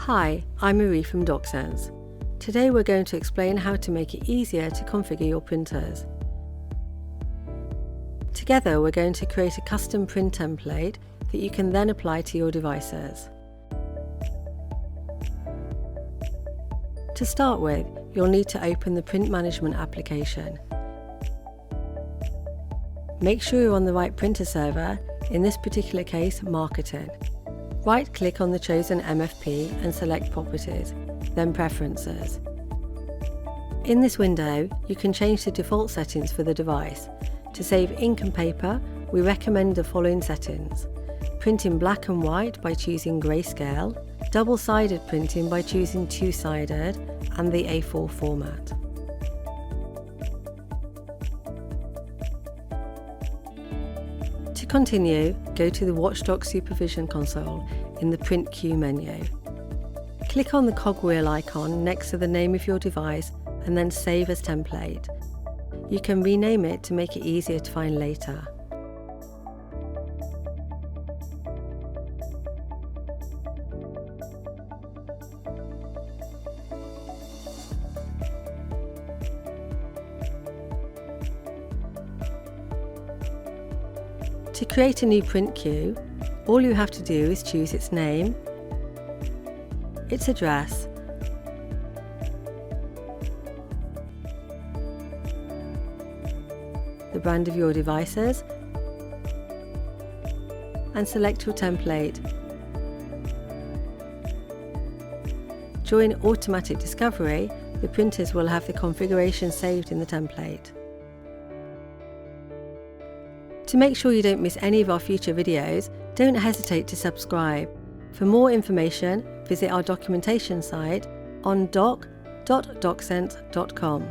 Hi, I'm Marie from DocSense. Today we're going to explain how to make it easier to configure your printers. Together we're going to create a custom print template that you can then apply to your devices. To start with, you'll need to open the print management application. Make sure you're on the right printer server, in this particular case Marketing. Right-click on the chosen MFP and select Properties, then Preferences. In this window, you can change the default settings for the device. To save ink and paper, we recommend the following settings: print in black and white by choosing grayscale, double-sided printing by choosing two-sided, and the A4 format. To continue, go to the Watchdog Supervision console in the Print Queue menu. Click on the cogwheel icon next to the name of your device and then Save as Template. You can rename it to make it easier to find later. To create a new print queue, all you have to do is choose its name, its address, the brand of your devices, and select your template. During automatic discovery, the printers will have the configuration saved in the template. To make sure you don't miss any of our future videos, don't hesitate to subscribe. For more information, visit our documentation site on doc.docsense.com.